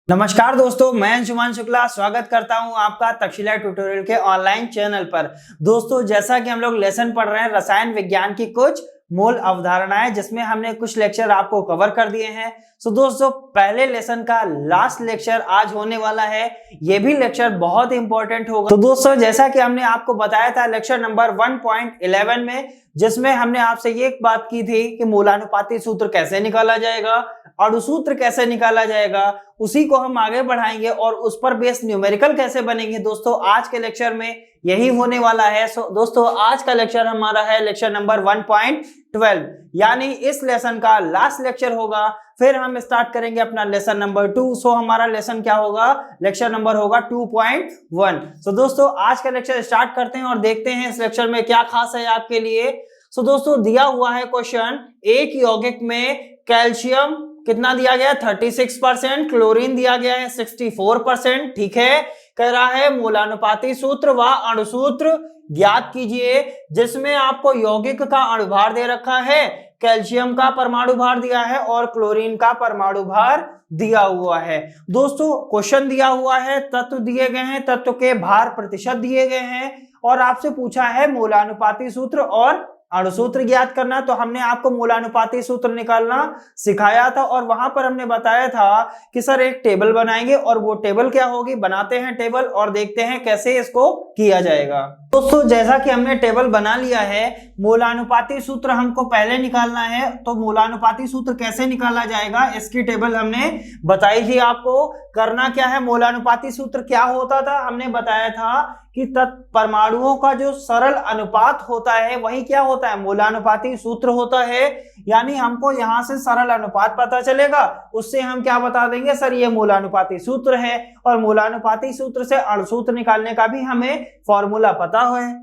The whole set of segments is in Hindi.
नमस्कार दोस्तों, मैं अंशुमान शुक्ला स्वागत करता हूं आपका तक्षशिला ट्यूटोरियल के ऑनलाइन चैनल पर। दोस्तों, जैसा कि हम लोग लेसन पढ़ रहे हैं रसायन विज्ञान की कुछ मूल अवधारणाएं, जिसमें हमने कुछ लेक्चर आपको कवर कर दिए हैं। तो दोस्तों, पहले लेसन का लास्ट लेक्चर आज होने वाला है। ये भी लेक्चर बहुत इंपॉर्टेंट होगा। तो दोस्तों, जैसा कि हमने आपको बताया था लेक्चर नंबर 1.11 में, जिसमें हमने आपसे ये बात की थी कि मूलानुपाती सूत्र कैसे निकाला जाएगा, अणुसूत्र कैसे निकाला जाएगा, उसी को हम आगे बढ़ाएंगे और उस पर बेस न्यूमेरिकल कैसे बनेंगे। दोस्तों, आज के लेक्चर में यही होने वाला है। दोस्तों, आज का लेक्चर हमारा है लेक्चर नंबर 1.12, यानी इस लेसन का लास्ट लेक्चर होगा। फिर हम स्टार्ट करेंगे अपना लेसन नंबर 2। हमारा लेसन क्या होगा, लेक्चर नंबर होगा 2.1। तो दोस्तों, आज का लेक्चर स्टार्ट करते हैं और देखते हैं इस लेक्चर में क्या खास है आपके लिए। दोस्तों, दिया हुआ है क्वेश्चन, एक यौगिक में कैल्शियम कितना दिया गया है 36%, क्लोरीन दिया गया है 64%। ठीक है, कह रहा है मूलानुपाती सूत्र व अणुसूत्र ज्ञात कीजिए, जिसमें आपको यौगिक का अणुभार दे रखा है, कैल्शियम का परमाणु भार दिया है और क्लोरीन का परमाणु भार दिया हुआ है। दोस्तों, क्वेश्चन दिया हुआ है, तत्व दिए गए हैं, तत्व के भार प्रतिशत दिए गए हैं और आपसे पूछा है मूलानुपाती सूत्र और अणुसूत्र ज्ञात करना। तो हमने आपको मूलानुपाती सूत्र निकालना सिखाया था और वहां पर हमने बताया था कि सर एक टेबल बनाएंगे, और वो टेबल क्या होगी, बनाते हैं टेबल और देखते हैं कैसे इसको किया जाएगा। दोस्तों, जैसा कि हमने टेबल बना लिया है, मूलानुपाती सूत्र हमको पहले निकालना है। तो मूलानुपाती सूत्र कैसे निकाला जाएगा, इसकी टेबल हमने बताई थी आपको। करना क्या है, मूलानुपाती सूत्र क्या होता था, हमने बताया था कि परमाणुओं का जो सरल अनुपात होता है वही क्या होता है, मूलानुपाती सूत्र होता है। यानी हमको यहां से सरल अनुपात पता चलेगा, उससे हम क्या बता देंगे, सर ये मूलानुपाती सूत्र है। और मूलानुपाती सूत्र से अणुसूत्र निकालने का भी हमें फॉर्मूला पता है।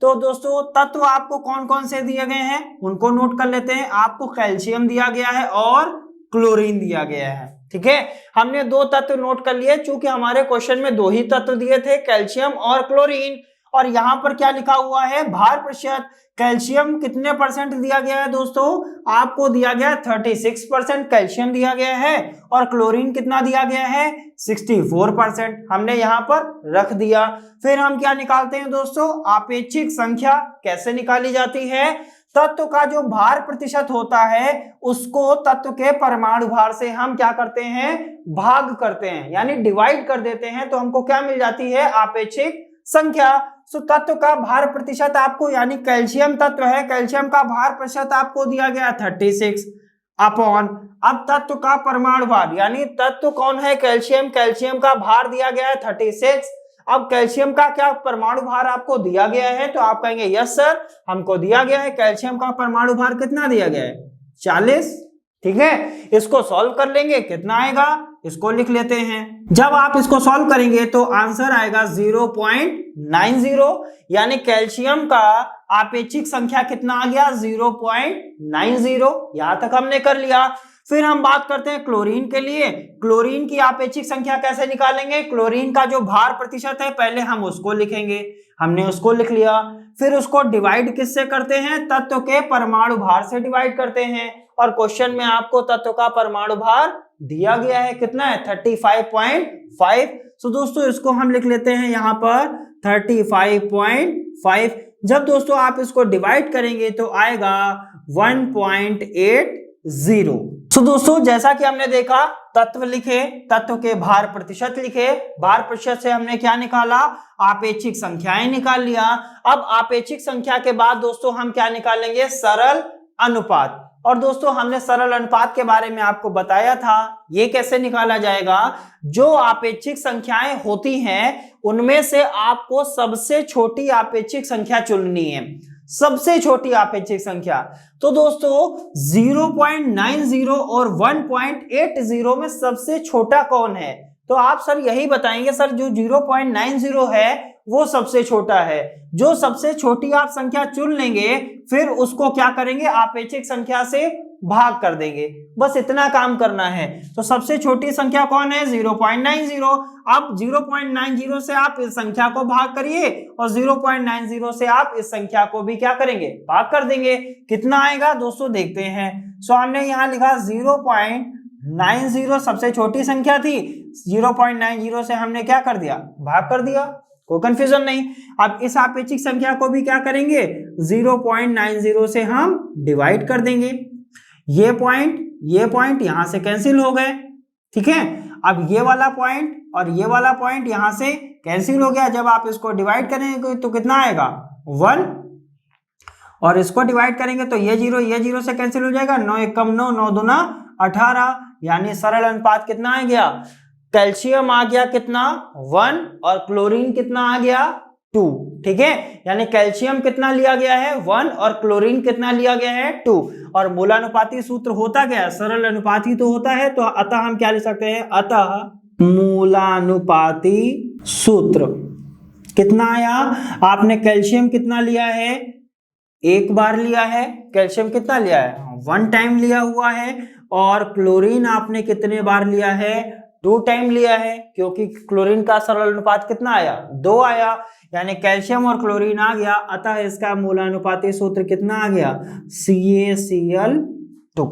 तो दोस्तों, तत्व आपको कौन कौन से दिए गए हैं उनको नोट कर लेते हैं। आपको कैल्शियम दिया गया है और क्लोरीन दिया गया है। ठीक है, हमने दो तत्व नोट कर लिए, चूंकि हमारे क्वेश्चन में दो ही तत्व दिए थे, कैल्शियम और क्लोरीन। और यहां पर क्या लिखा हुआ है, भार प्रतिशत। कैल्शियम कितने परसेंट दिया गया है दोस्तों, आपको दिया गया 36% कैल्शियम दिया गया है, और क्लोरीन कितना दिया गया है 64%, हमने यहां पर रख दिया। फिर हम क्या निकालते हैं दोस्तों, आपेक्षिक संख्या कैसे निकाली जाती है। तत्व का जो भार प्रतिशत होता है उसको तत्व के परमाणु भार से हम क्या करते हैं, भाग करते हैं, यानी डिवाइड कर देते हैं। तो हमको क्या मिल जाती है, आपेक्षिक संख्या। तो तत्व का भार प्रतिशत आपको, यानी कैल्शियम तत्व है, कैल्शियम का भार प्रतिशत आपको दिया गया 36 अपॉन, अब तत्व का परमाणु भार, यानी तत्व कौन है, कैल्शियम, कैल्शियम का भार दिया गया है 36। अब कैल्शियम का क्या परमाणु भार आपको दिया गया है, तो आप कहेंगे यस सर हमको दिया गया है। कैल्शियम का परमाणु भार कितना दिया गया है 40। ठीक है, इसको सॉल्व कर लेंगे, कितना आएगा इसको लिख लेते हैं। जब आप इसको सॉल्व करेंगे तो आंसर आएगा 0.90, यानी कैल्शियम का आपेक्षिक संख्या कितना आ गया 0.90। यहां तक हमने कर लिया। फिर हम बात करते हैं क्लोरीन के लिए। क्लोरीन की आपेक्षिक संख्या कैसे निकालेंगे, क्लोरीन का जो भार प्रतिशत है पहले हम उसको लिखेंगे, हमने उसको लिख लिया। फिर उसको डिवाइड किससे करते हैं, तत्व के परमाणु भार से डिवाइड करते हैं। और क्वेश्चन में आपको तत्व का परमाणु भार दिया गया है, कितना है 35.5। तो दोस्तों, इसको हम लिख लेते हैं यहां पर 35.5। जब दोस्तों आप इसको डिवाइड करेंगे तो आएगा 1.80। तो दोस्तों, जैसा कि हमने देखा, तत्व लिखे, तत्व के भार प्रतिशत लिखे, भार प्रतिशत से हमने क्या निकाला, आपेक्षिक संख्याएं निकाल लिया। अब आपेक्षिक संख्या के बाद दोस्तों हम क्या निकालेंगे, सरल अनुपात। और दोस्तों, हमने सरल अनुपात के बारे में आपको बताया था, ये कैसे निकाला जाएगा। जो आपेक्षिक संख्याएं होती हैं उनमें से आपको सबसे छोटी आपेक्षिक संख्या चुननी है, सबसे छोटी आपेक्षिक संख्या। तो दोस्तों, 0.90 और 1.80 में सबसे छोटा कौन है, तो आप सर यही बताएंगे, सर जो 0.90 है वो सबसे छोटा है। जो सबसे छोटी आप संख्या चुन लेंगे, फिर उसको क्या करेंगे, आपेक्षिक संख्या से भाग कर देंगे, बस इतना काम करना है। तो सबसे छोटी संख्या कौन है 0.90। अब 0.90 से आप इस संख्या को भाग करिए और 0.90 से आप इस संख्या को भी क्या करेंगे, भाग कर देंगे। कितना आएगा दोस्तों देखते हैं। सो हमने यहाँ लिखा 90 सबसे छोटी संख्या थी, 0.90 से हमने क्या कर दिया, भाग कर दिया, कोई कंफ्यूजन नहीं। अब इस आपेक्षिक संख्या को भी क्या करेंगे, 0.90 से हम डिवाइड कर देंगे। ये पॉइंट यहां से कैंसिल हो गए, ठीक है। अब ये वाला पॉइंट और ये वाला पॉइंट यहां से कैंसिल हो गया। जब आप इसको डिवाइड करेंगे तो कितना आएगा, 1, और इसको डिवाइड करेंगे तो ये जीरो से कैंसिल हो जाएगा, 9 1 कम 9, 9 दूना 18, यानी सरल अनुपात कितना आ गया, कैल्शियम आ गया कितना 1 और क्लोरीन कितना आ गया 2, ठीक है। यानी कैल्शियम कितना लिया गया है 1 और क्लोरीन कितना लिया गया है 2, और मूलानुपाती सूत्र होता क्या है, सरल अनुपात ही तो होता है। तो अतः हम क्या लिख सकते हैं, अतः मूलानुपाती सूत्र कितना आया, आपने कैल्शियम कितना लिया है, एक बार लिया है, कैल्शियम कितना लिया है 1 टाइम लिया हुआ है, और क्लोरीन आपने कितने बार लिया है, 2 टाइम लिया है, क्योंकि क्लोरीन का सरल अनुपात कितना आया, 2 आया, यानी कैल्शियम और क्लोरीन आ गया। अतः इसका मूलानुपाती सूत्र कितना आ गया, CaCl2।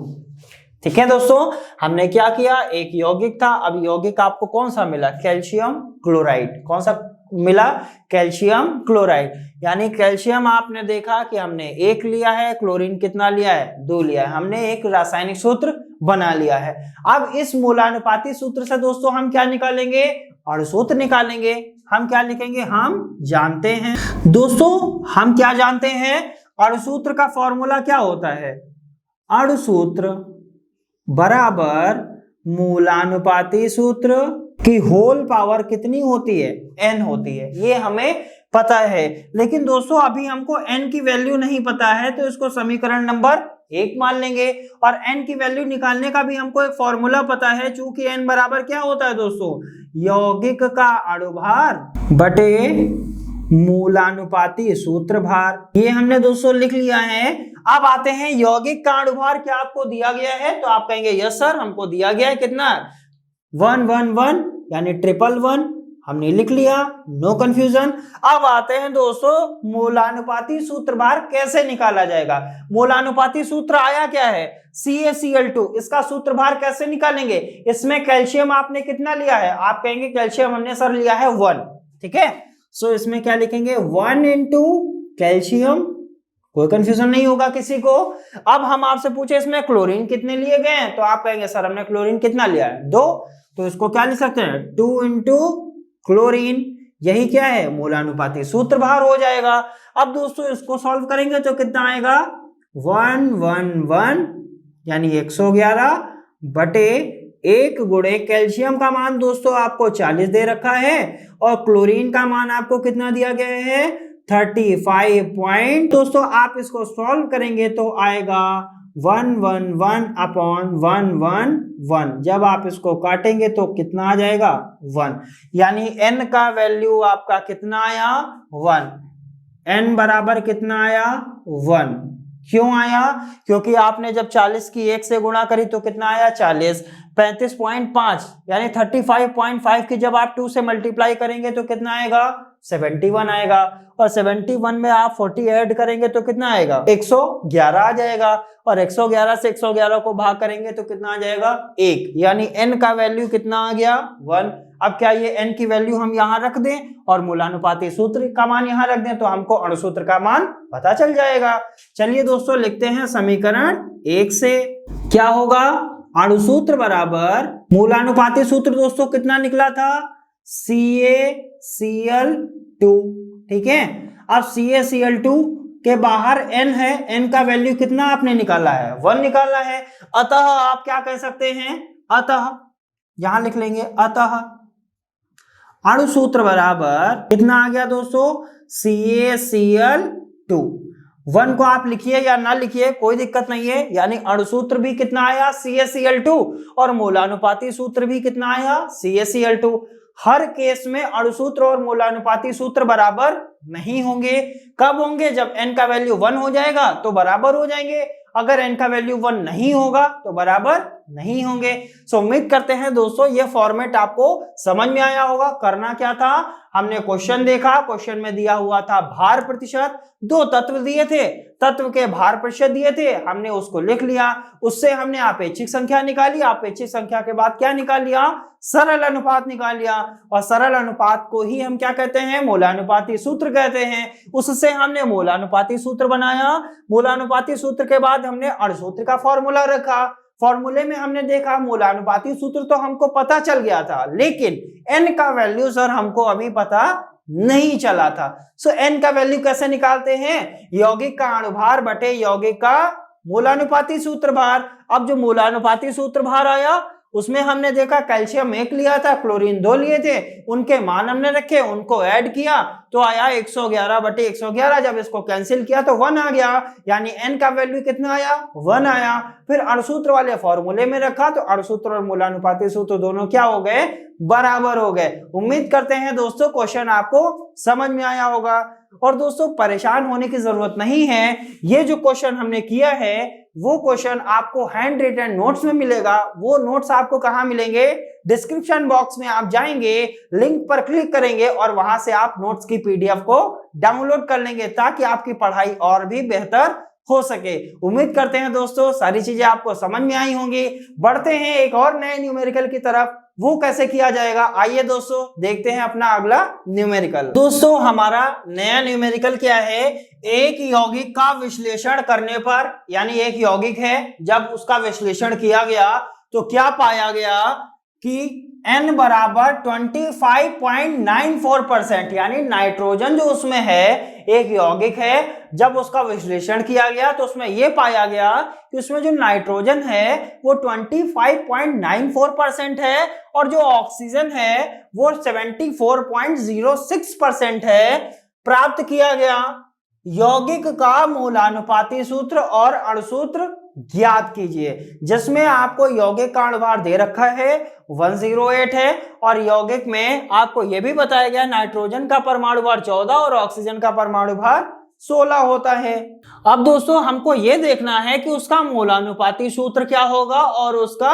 ठीक है दोस्तों, हमने क्या किया, एक यौगिक था, अब यौगिक आपको कौन सा मिला, कैल्शियम क्लोराइड। कौन सा मिला, कैल्शियम क्लोराइड। यानी कैल्शियम आपने देखा कि हमने 1 लिया है, क्लोरीन कितना लिया है, 2 लिया है, हमने एक रासायनिक सूत्र बना लिया है। अब इस मूलानुपाती सूत्र से दोस्तों हम क्या निकालेंगे, अणुसूत्र निकालेंगे। हम क्या लिखेंगे, हम जानते हैं दोस्तों, हम क्या जानते हैं, अणुसूत्र का फॉर्मूला क्या होता है, अणुसूत्र बराबर मूलानुपाती सूत्र की होल पावर कितनी होती है, n होती है। ये हमें पता है, लेकिन दोस्तों अभी हमको n की वैल्यू नहीं पता है, तो इसको समीकरण नंबर 1 मान लेंगे। और n की वैल्यू निकालने का भी हमको एक फॉर्मूला पता है, चूंकि n बराबर क्या होता है दोस्तों, यौगिक का अणुभार बटे मूलानुपाती सूत्र भार। ये हमने दोस्तों लिख लिया है। अब आते हैं यौगिक का अणुभार, क्या आपको दिया गया है, तो आप कहेंगे यस सर हमको दिया गया है, कितना 1 1 1 यानी 111, हमने लिख लिया, नो कंफ्यूजन। अब आते हैं दोस्तों मूलानुपाती सूत्र भार कैसे निकाला जाएगा। मूलानुपाती सूत्र आया क्या है, CaCl2, इसका सूत्र भार कैसे निकालेंगे। इसमें कैल्शियम आपने कितना लिया है, आप कहेंगे कैल्शियम हमने सर लिया है 1, ठीक है। सो इसमें क्या लिखेंगे, 1 इंटू कैल्शियम, कोई कंफ्यूजन नहीं होगा किसी को। अब हम आपसे पूछे इसमें क्लोरीन कितने लिए गए हैं, तो आप कहेंगे सर हमने क्लोरीन कितना लिया है 2, तो इसको क्या लिख सकते हैं 2 इंटू क्लोरीन, यही क्या है मूलानुपाती सूत्र भार हो जाएगा। अब दोस्तों इसको सॉल्व करेंगे तो कितना आएगा 111 यानी 111 बटे 1 गुणे कैल्शियम का मान दोस्तों आपको 40 दे रखा है, और क्लोरीन का मान आपको कितना दिया गया है 35 पॉइंट। दोस्तों आप इसको सॉल्व करेंगे तो आएगा 111 अपॉन 111। जब आप इसको काटेंगे तो कितना आ जाएगा 1, यानी n का वैल्यू आपका कितना आया 1, n बराबर कितना आया 1। क्यों आया, क्योंकि आपने जब 40 की 1 से गुणा करी तो कितना आया 40, 35.5 यानी 35.5 की जब आप 2 से मल्टीप्लाई करेंगे तो कितना आएगा 71 आएगा, और 71 में आप 40 ऐड करेंगे तो कितना आएगा 111 आ जाएगा, और 111 से 111 को भाग करेंगे तो कितना आ जाएगा 1, यानी n का वैल्यू कितना आ गया 1। अब क्या ये n की वैल्यू हम यहाँ रख दें और मूलानुपाती सूत्र का मान यहाँ रख दें तो हमको अणुसूत्र का मान पता चल जाएगा। चलिए दोस्तों लिखते हैं समीकरण 1 से, क्या होगा अणुसूत्र बराबर मूलानुपाती सूत्र दोस्तों कितना निकला था CaCl2, ठीक है। अब CaCl2 के बाहर n है, n का वैल्यू कितना आपने निकाला है 1 निकाला है, अतः आप क्या कह सकते हैं, अतः यहां लिख लेंगे, अतः अणुसूत्र बराबर कितना आ गया दोस्तों CaCl2। 1 को आप लिखिए या ना लिखिए कोई दिक्कत नहीं है, यानी अणुसूत्र भी कितना आया CaCl2 और मूलानुपाती सूत्र भी कितना आया CaCl2। हर केस में अणुसूत्र और मूलानुपाती सूत्र बराबर नहीं होंगे। कब होंगे, जब n का वैल्यू 1 हो जाएगा तो बराबर हो जाएंगे, अगर n का वैल्यू 1 नहीं होगा तो बराबर नहीं होंगे। सो उम्मीद करते हैं दोस्तों ये फॉर्मेट आपको समझ में आया होगा। करना क्या था, हमने क्वेश्चन देखा, क्वेश्चन में दिया हुआ था भार प्रतिशत, दो तत्व दिए थे, तत्व के भार प्रतिशत दिए थे, हमने उसको लिख लिया, उससे हमने आपेक्षिक संख्या निकाली, आपेक्षिक संख्या के बाद क्या निकाल लिया, सरल अनुपात निकाल लिया, और सरल अनुपात को ही हम क्या कहते हैं, मोलानुपाती सूत्र कहते हैं। उससे हमने मोलानुपाती सूत्र बनाया, मोलानुपाती सूत्र के बाद हमने अणुसूत्र का फॉर्मूला रखा, फॉर्मूले में हमने देखा मोलानुपाती सूत्र तो हमको पता चल गया था, लेकिन n का वैल्यू सर हमको अभी पता नहीं चला था। सो n का वैल्यू कैसे निकालते हैं, यौगिक का अणुभार बटे यौगिक का मोलानुपाती सूत्र भार। अब जो मोलानुपाती सूत्र भार आया उसमें हमने देखा कैल्शियम 1 लिया था, क्लोरीन 2 लिए थे, उनके मान हमने रखे, उनको ऐड किया तो आया 111 बटे 111। जब इसको कैंसिल किया तो 1 आ गया, यानी n का वैल्यू कितना आया, 1 आया। फिर अणुसूत्र वाले फॉर्मूले में रखा तो अणुसूत्र और मोलानुपाती सूत्र दोनों क्या हो गए, बराबर हो गए। उम्मीद करते हैं दोस्तों क्वेश्चन आपको समझ में आया होगा। और दोस्तों परेशान होने की जरूरत नहीं है, ये जो क्वेश्चन हमने किया है वो क्वेश्चन आपको हैंड रिटन नोट्स में मिलेगा। वो नोट्स आपको कहाँ मिलेंगे, डिस्क्रिप्शन बॉक्स में आप जाएंगे, लिंक पर क्लिक करेंगे और वहां से आप नोट्स की पीडीएफ को डाउनलोड कर लेंगे ताकि आपकी पढ़ाई और भी बेहतर हो सके। उम्मीद करते हैं दोस्तों सारी चीजें आपको समझ में आई होंगी। बढ़ते हैं एक और नए न्यूमेरिकल की तरफ, वो कैसे किया जाएगा, आइए दोस्तों देखते हैं अपना अगला न्यूमेरिकल। दोस्तों हमारा नया न्यूमेरिकल क्या है, एक यौगिक का विश्लेषण करने पर, यानी एक यौगिक है जब उसका विश्लेषण किया गया तो क्या पाया गया कि n बराबर 25.94%, यानी नाइट्रोजन जो उसमें है, एक यौगिक है जब उसका विश्लेषण किया गया तो उसमें यह पाया गया कि उसमें जो नाइट्रोजन है वो 25.94% है और जो ऑक्सीजन है वो 74.06% है। प्राप्त किया गया यौगिक का मोलानुपाती सूत्र और अणुसूत्र ज्ञात कीजिए, जिसमें आपको यौगिक का अणुभार दे रखा है 108 है और यौगिक में आपको यह भी बताया गया नाइट्रोजन का परमाणु भार 14 और ऑक्सीजन का परमाणु भार 16 होता है। अब दोस्तों हमको यह देखना है कि उसका मोलानुपाती सूत्र क्या होगा और उसका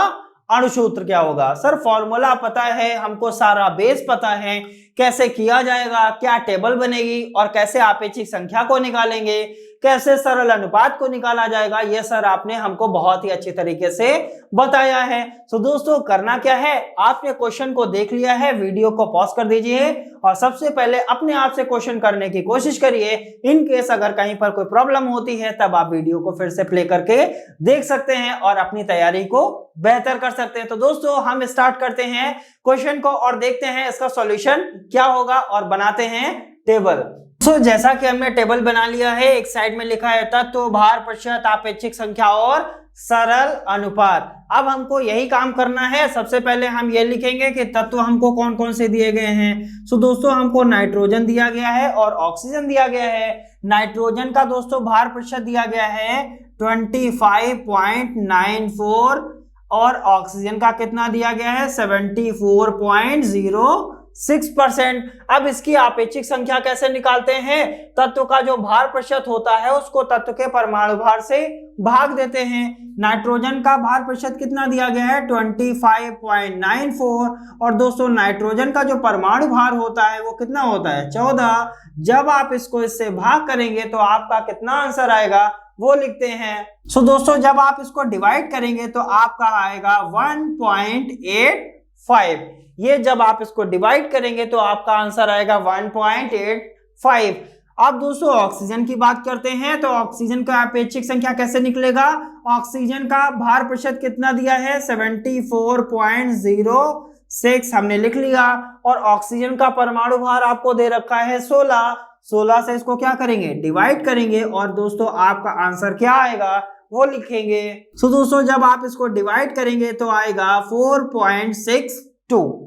अणुसूत्र क्या होगा। सर फॉर्मूला पता है हमको, सारा बेस पता है, कैसे किया जाएगा, क्या टेबल बनेगी और कैसे आपेक्षिक संख्या को निकालेंगे, कैसे सरल अनुपात को निकाला जाएगा, ये सर आपने हमको बहुत ही अच्छे तरीके से बताया है। तो दोस्तों करना क्या है, आपने क्वेश्चन को देख लिया है, वीडियो को पॉज कर दीजिए और सबसे पहले अपने आप से क्वेश्चन करने की कोशिश करिए। इन केस अगर कहीं पर कोई प्रॉब्लम होती है तब आप वीडियो को फिर से प्ले करके देख सकते हैं और अपनी तैयारी को बेहतर कर सकते हैं। तो दोस्तों हम स्टार्ट करते हैं क्वेश्चन को और देखते हैं इसका सॉल्यूशन क्या होगा और बनाते हैं टेबल। तो जैसा कि हमने टेबल बना लिया है, एक साइड में लिखा है तत्व, भार, प्रतिशत, आपेक्षिक संख्या और सरल अनुपात। अब हमको यही काम करना है। सबसे पहले हम ये लिखेंगे कि तत्व हमको कौन कौन से दिए गए हैं। सो दोस्तों हमको नाइट्रोजन दिया गया है और ऑक्सीजन दिया गया है। नाइट्रोजन का दोस्तों भार प्रतिशत दिया गया है 25.94 और ऑक्सीजन का कितना दिया गया है 74.06%। अब इसकी आपेक्षिक संख्या कैसे निकालते हैं, तत्व का जो भार प्रतिशत होता है उसको तत्व के परमाणु भार से भाग देते हैं। नाइट्रोजन का भार प्रतिशत कितना दिया गया है 25.94 और दोस्तों नाइट्रोजन का जो परमाणु भार होता है वो कितना होता है 14। जब आप इसको इससे भाग करेंगे तो आपका कितना आंसर आएगा वो लिखते हैं। सो दोस्तों जब आप इसको डिवाइड करेंगे तो आपका आएगा 1.85। ये जब आप इसको डिवाइड करेंगे तो आपका आंसर आएगा 1.85। अब दोस्तों ऑक्सीजन की बात करते हैं तो ऑक्सीजन का आपेक्षिक संख्या कैसे निकलेगा। ऑक्सीजन का भार प्रतिशत कितना दिया है 74.06 हमने लिख लिया और ऑक्सीजन का परमाणु भार आपको दे रखा है 16 से इसको क्या करेंगे डिवाइड करेंगे और दोस्तों आपका आंसर क्या आएगा वो लिखेंगे। सो दोस्तों जब आप इसको डिवाइड करेंगे तो आएगा 4.62।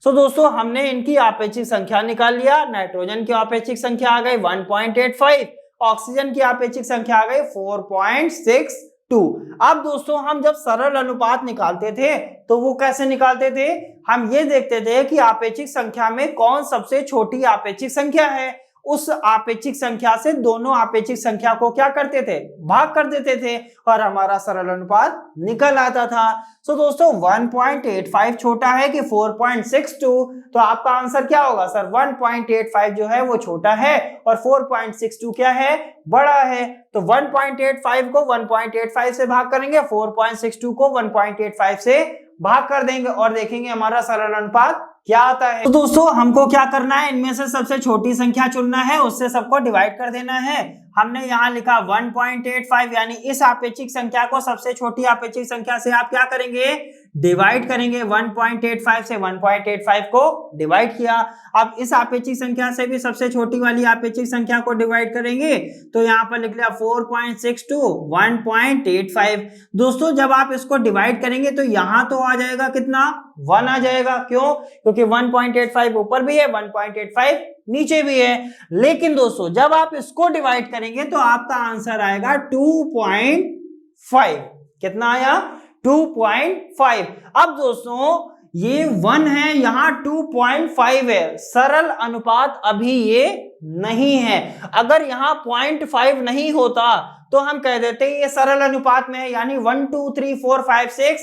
सो दोस्तों हमने इनकी आपेक्षिक संख्या निकाल लिया। नाइट्रोजन की आपेक्षिक संख्या आ गई 1.85, ऑक्सीजन की आपेक्षिक संख्या आ गई 4.62। अब दोस्तों हम जब सरल अनुपात निकालते थे तो वो कैसे निकालते थे, हम ये देखते थे कि आपेक्षिक संख्या में कौन सबसे छोटी आपेक्षिक संख्या है, उस आपेक्षिक संख्या से दोनों आपेक्षिक संख्या को क्या करते थे, भाग कर देते थे और हमारा सरल अनुपात निकल आता था। तो दोस्तों 1.85 छोटा है कि 4.62, तो आपका आंसर क्या होगा सर, 1.85 जो है वो छोटा है और 4.62 क्या है, बड़ा है। तो 1.85 को 1.85 से भाग करेंगे, 4.62 को 1.85 से भाग कर देंगे और देखेंगे हमारा सरल अनुपात क्या आता है। तो दोस्तों हमको क्या करना है, इनमें से सबसे छोटी संख्या चुनना है, उससे सबको डिवाइड कर देना है। हमने यहाँ लिखा 1.85, यानी इस आपेक्षिक संख्या को सबसे छोटी आपेक्षिक संख्या से आप क्या करेंगे, डिवाइड करेंगे। 1.85 से 1.85 को डिवाइड किया। अब इस आपेक्षिक संख्या से भी सबसे छोटी वाली आपेक्षिक संख्या को डिवाइड करेंगे, तो यहाँ पर लिख लिया 4.62 1.85। दोस्तों जब आप इसको डिवाइड करेंगे तो यहाँ तो आ जाएगा कितना, 1 आ जाएगा। क्यों, क्योंकि 1.85 ऊपर भी है, 1.85 नीचे भी है। लेकिन दोस्तों जब आप इसको डिवाइड करेंगे तो आपका आंसर आएगा 2.5। कितना आया, 2.5। अब दोस्तों ये 1 है, यहाँ 2.5 है, सरल अनुपात अभी ये नहीं है। अगर यहाँ 0.5 नहीं होता तो हम कह देते ये सरल अनुपात में है, यानी 1 2 3 4 5 6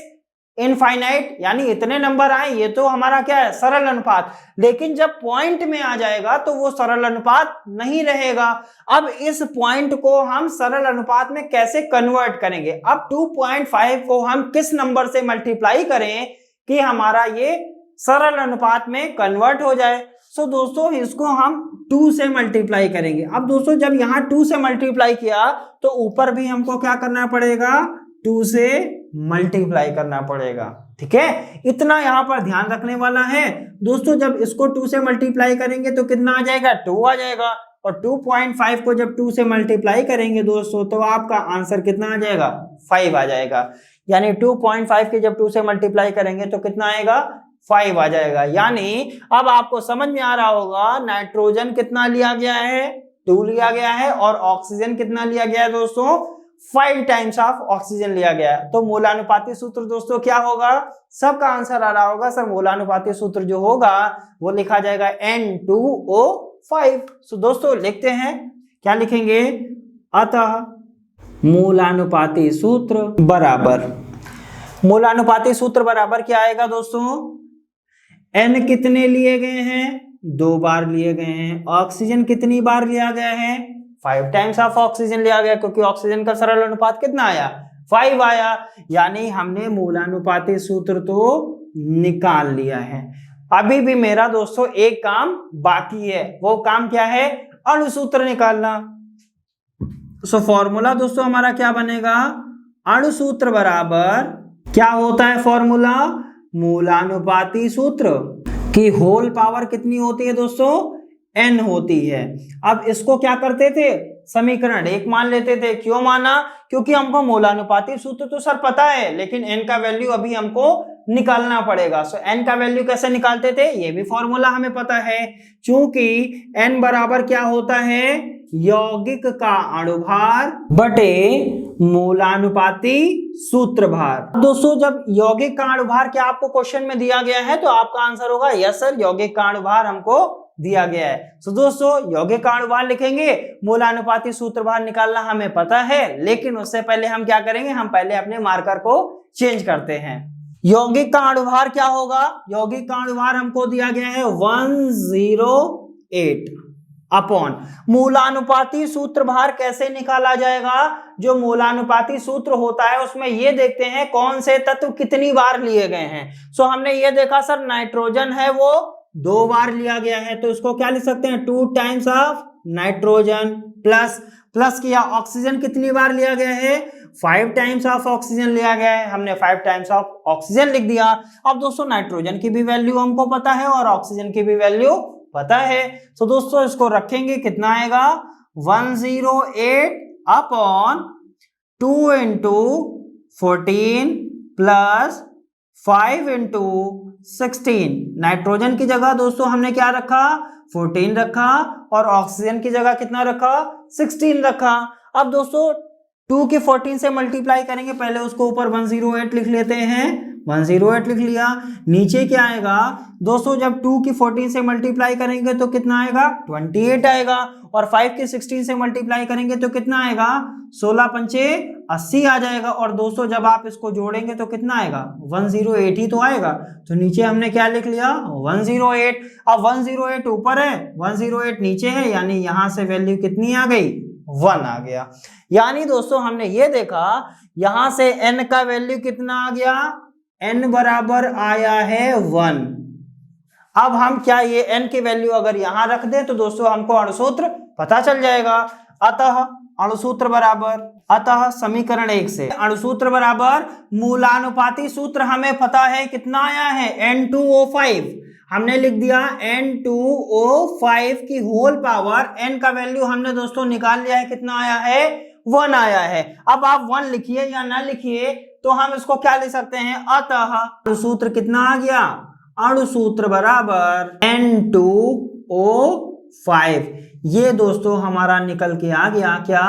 इनफाइनाइट, यानी इतने नंबर आए, ये तो हमारा क्या है, सरल अनुपात। लेकिन जब पॉइंट में आ जाएगा तो वो सरल अनुपात नहीं रहेगा। अब इस पॉइंट को हम सरल अनुपात में कैसे कन्वर्ट करेंगे, अब 2.5 को हम किस नंबर से मल्टीप्लाई करें कि हमारा ये सरल अनुपात में कन्वर्ट हो जाए। सो दोस्तों इसको हम 2 से मल्टीप्लाई करेंगे। अब दोस्तों जब यहाँ 2 से मल्टीप्लाई किया तो ऊपर भी हमको क्या करना पड़ेगा, 2 से मल्टीप्लाई करना पड़ेगा। ठीक है, इतना यहाँ पर ध्यान रखने वाला है। दोस्तों जब इसको 2 से मल्टीप्लाई करेंगे तो कितना आ जाएगा, 2 आ जाएगा। और 2.5 को जब 2 से मल्टीप्लाई करेंगे दोस्तों तो आपका आंसर कितना आ जाएगा, 5 आ जाएगा। यानी 2.5 के जब 2 से मल्टीप्लाई करेंगे तो कितना आएगा, 5 आ जाएगा। यानी अब आपको समझ में आ रहा होगा नाइट्रोजन कितना लिया गया है, 2 लिया गया है, और ऑक्सीजन कितना लिया गया है दोस्तों, 5 टाइम्स ऑफ ऑक्सीजन लिया गया है। तो मोलानुपाती सूत्र दोस्तों क्या होगा, सबका आंसर आ रहा होगा सर, मोलानुपाती सूत्र जो होगा वो लिखा जाएगा N2O5। सो दोस्तों लिखते हैं, क्या लिखेंगे, अतः मोलानुपाती सूत्र बराबर, मोलानुपाती सूत्र बराबर क्या आएगा दोस्तों, N कितने लिए गए हैं, 2 बार लिए गए हैं। ऑक्सीजन कितनी बार लिया गया है, 5 टाइम्स ऑफ ऑक्सीजन लिया गया, क्योंकि ऑक्सीजन का सरल अनुपात कितना आया, 5 आया। यानी हमने मोलानुपाती सूत्र तो निकाल लिया है। अभी भी मेरा दोस्तों एक काम बाकी है, वो काम क्या है, अणुसूत्र निकालना। सो फॉर्मूला दोस्तों हमारा क्या बनेगा, अणुसूत्र बराबर क्या होता है फॉर्मूला, मोलानुपाती सूत्र की होल पावर कितनी होती है दोस्तों, n होती है। अब इसको क्या करते थे, समीकरण 1 मान लेते थे। क्यों माना, क्योंकि हमको मोलानुपाती सूत्र तो सर पता है, लेकिन n का वैल्यू अभी हमको निकालना पड़ेगा। सो n का वैल्यू कैसे निकालते थे, ये भी फॉर्मूला हमें पता है। चूंकि n बराबर क्या होता है, यौगिक का अणुभार बटे मोलानुपाती सूत्र भार। दोस्तों जब यौगिक का अणुभार क्या आपको क्वेश्चन में दिया गया है तो आपका आंसर होगा यस सर, यौगिक का अणुभार हमको दिया गया है। तो दोस्तों यौगिक का अणुभार लिखेंगे, मोलानुपाती सूत्र भार निकालना हमें पता है, लेकिन उससे पहले हम क्या करेंगे, हम पहले अपने मार्कर को चेंज करते हैं। यौगिक का अणुभार क्या होगा, यौगिक का अणुभार हमको दिया गया है 108 अपॉन मूलानुपाती सूत्र भार कैसे निकाला जाएगा, जो मूलानुपाती सूत्र होता है उसमें ये देखते हैं कौन से तत्व कितनी बार लिए गए हैं। सो हमने ये देखा सर नाइट्रोजन है वो 2 बार लिया गया है, तो इसको क्या लिख सकते हैं 2 टाइम्स ऑफ नाइट्रोजन, प्लस किया ऑक्सीजन कितनी बार लिया गया है 5 टाइम्स ऑफ ऑक्सीजन लिया गया है, हमने 5 टाइम्स ऑफ ऑक्सीजन लिख दिया। अब दोस्तों नाइट्रोजन की भी वैल्यू हमको पता है और ऑक्सीजन की भी वैल्यू पता है। तो दोस्तों इसको रखेंगे, कितना आएगा 108 upon 2 into 14 plus 5 into 16। Nitrogen की जगह दोस्तों हमने क्या रखा 14 रखा और ऑक्सीजन की जगह कितना रखा 16 रखा। अब दोस्तों 2 की 14 से मल्टीप्लाई करेंगे, पहले उसको ऊपर 108 लिख लेते हैं 108 लिख लिया। नीचे क्या आएगा दोस्तों, जब 2 की 14 से मल्टीप्लाई करेंगे तो कितना आएगा 28 आएगा, और 5 की 16 से मल्टीप्लाई करेंगे तो कितना आएगा 16 पंचे 80 आ जाएगा। और दोस्तों जब आप इसको जोड़ेंगे तो कितना आएगा 108 ही तो आएगा। तो नीचे हमने क्या लिख लिया 108। अब 108 ऊपर है 108 नीचे है, यानी यहां से वैल्यू कितनी आ गई 1 आ गया। यानी दोस्तों हमने ये देखा यहां से n का वैल्यू कितना आ गया, n बराबर आया है 1। अब हम क्या ये n की वैल्यू अगर यहां रख दें तो दोस्तों हमको अणुसूत्र पता चल जाएगा। अतः अणुसूत्र बराबर, अतः समीकरण 1 से अणुसूत्र बराबर मूलानुपाती सूत्र हमें पता है कितना आया है N2O5। हमने लिख दिया N2O5 की होल पावर, n का वैल्यू हमने दोस्तों निकाल लिया है, कितना आया है 1 आया है। अब आप 1 लिखिए या ना लिखिए तो हम इसको क्या लिख सकते हैं, अतः अणुसूत्र कितना आ गया, अणुसूत्र बराबर N2O5। ये दोस्तों हमारा निकल के आ गया क्या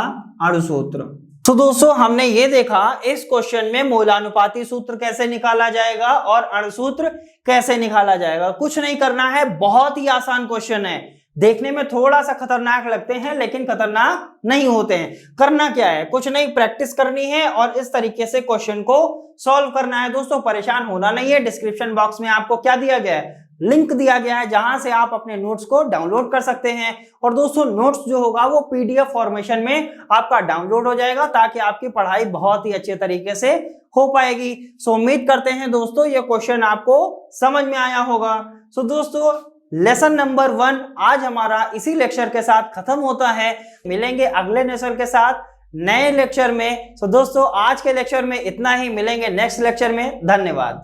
अणुसूत्र। तो दोस्तों हमने ये देखा इस क्वेश्चन में मूलानुपाती सूत्र कैसे निकाला जाएगा और अणुसूत्र कैसे निकाला जाएगा। कुछ नहीं करना है, बहुत ही आसान क्वेश्चन है। देखने में थोड़ा सा खतरनाक लगते हैं लेकिन खतरनाक नहीं होते हैं। करना क्या है, कुछ नहीं, प्रैक्टिस करनी है और इस तरीके से क्वेश्चन को सॉल्व करना है। दोस्तों परेशान होना नहीं है। डिस्क्रिप्शन बॉक्स में आपको क्या दिया गया है, लिंक दिया गया है, जहां से आप अपने नोट्स को डाउनलोड कर सकते हैं। और दोस्तों नोट्स जो होगा वो पीडीएफ फॉर्मेशन में आपका डाउनलोड हो जाएगा, ताकि आपकी पढ़ाई बहुत ही अच्छे तरीके से हो पाएगी। सो उम्मीद करते हैं दोस्तों ये क्वेश्चन आपको समझ में आया होगा। सो दोस्तों लेसन नंबर 1 आज हमारा इसी लेक्चर के साथ खत्म होता है। मिलेंगे अगले लेक्चर के साथ नए लेक्चर में। सो दोस्तों आज के लेक्चर में इतना ही, मिलेंगे नेक्स्ट लेक्चर में। धन्यवाद।